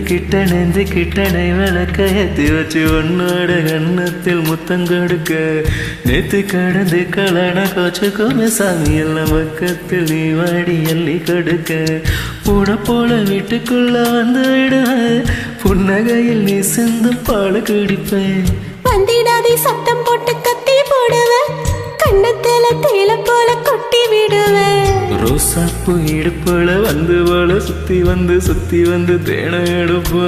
நெந்து கிட்டனை விளக்க ஏத்தி வச்சு உன்னோட கண்ணத்தில் முத்தம் கொடுக்க நேத்து கடந்து கலன கோச்சுக்குமே சாமி எல்லாம் பக்கத்தில் நீ வாடி எள்ளி கொடுக்க பூனை போல வீட்டுக்குள்ள வந்து விடுவேன் புன்னகையில் நீ சிந்து பால குடிப்பேன் வந்திடாதே சத்தம் போட்டு கத்தி போடுவேன் கண்ணத்துல தேல போல கொட்டி விடுவேன் ரோசாப்பு இடுப்புல வந்து போல சுத்தி வந்து தேனை எடுப்ப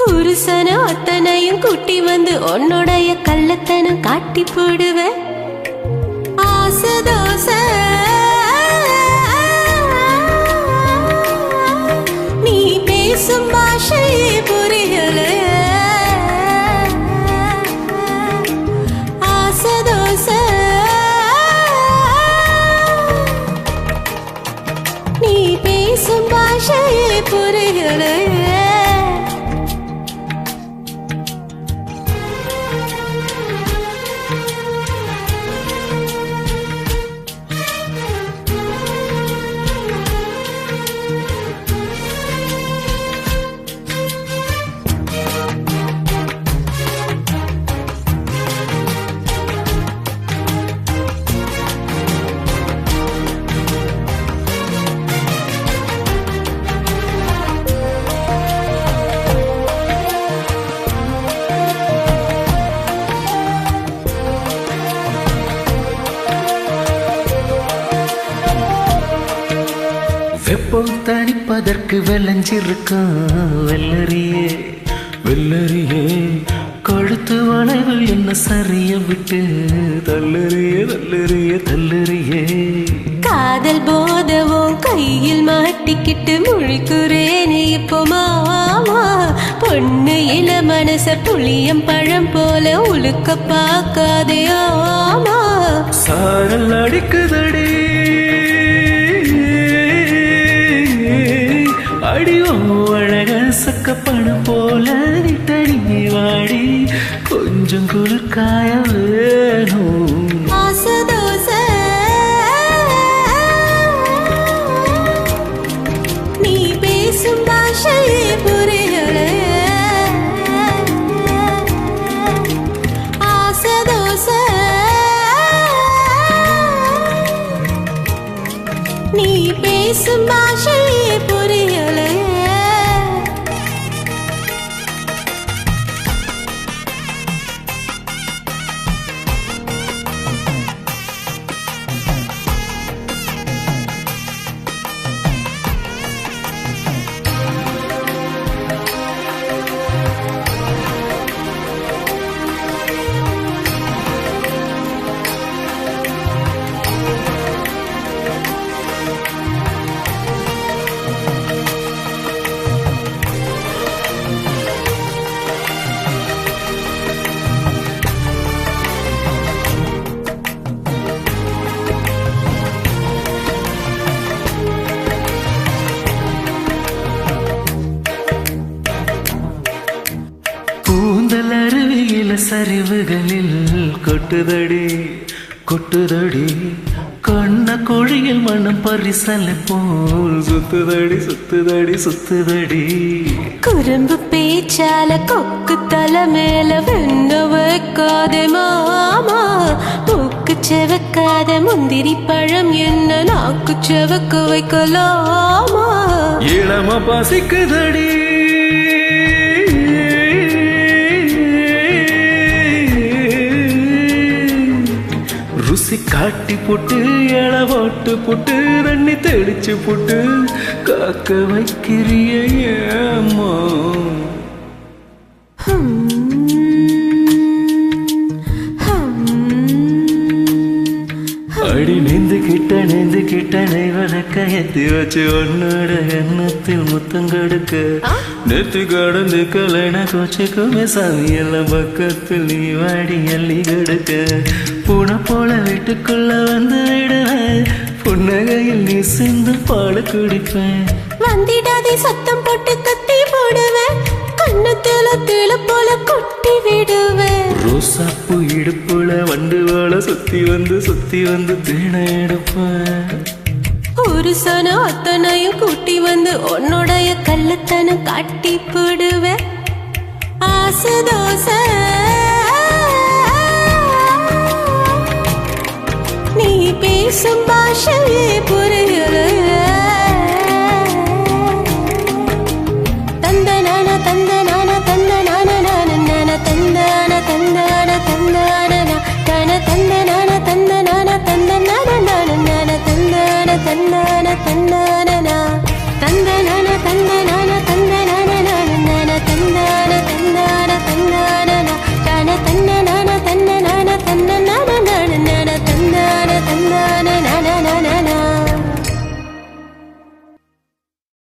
ஒரு சனம் அத்தனையும் கூட்டி வந்து உன்னுடைய கள்ளத்தனம் காட்டி போடுவேன் ஆசை தோசை நீ பேசும் பாஷையே புரியல ஆசை தோசை நீ பேசும் பாஷையே புரியல வெப்பம் தணிப்பதற்கு வெள்ளஞ்சிருக்கும் வெள்ளரியே கழுத்து வளைவில் என்ன சரிய விட்டு தள்ளறியே காதல் போதவும் கையில் மாட்டிக்கிட்டு முழிக்குறேனே இப்போ மாமா பொண்ணு இள மனச புளியம் பழம் போல உழுக்க பார்க்காதே ஆமா சாரல் அடிக்குதடி அடியோ அழக சக்கப்பணம் போல தடி வாடி கொஞ்சம் குளிர்காய வேணும் ஆசை தோசை நீ பேசும் பாஷையே புரியல ஆசை தோசை நீ பேசும் பாஷையே புரியல கூந்தல் அருவியில சரிவுகளில் கொட்டுதடி கண்ண கொழியில் மனம் பரிசலை போல் சுத்துதடி குறும்பு பேச்சால கொக்கு தலை மேல வெண்ண வைக்காத மாமா மூக்கு செவக்காத முந்திரி பழம் என்ன நாக்கு செவக்க வைக்கலாமா இளம பசிக்குதடி ருசி காட்டி போட்டு இள போட்டு தண்ணி தெளிச்சு போட்டு காக்க வைக்கிறிய ஏம்மா அடி நெந்து கிட்டனை வளர்க்க ஏத்தி வச்சு உன்னோட எண்ணத்தில் முத்தம் கொடுக்க நேத்து கடந்து கலன கோச்சுக்குமே சாமி எல்லாம் பக்கத்தில் நீ வாடி எள்ளி கொடுக்க பூனை போல வீட்டுக்குள்ள வந்து விடுவேன் புன்னகையில் நீ சிந்து பால குடிப்பேன் வந்திடாதே சத்தம் போட்டு கத்தி போடுவேன் கண்ணத்துல தேல போல கொட்டி விடுவேன் ரோசாப்பு இடுப்புல வண்டு போல சுத்தி வந்து தேனை எடுப்பேன் ஒரு சனம் அத்தனையும் கூட்டி வந்து உன்னுடைய கள்ளத்தனம் காட்டி போடுவேன்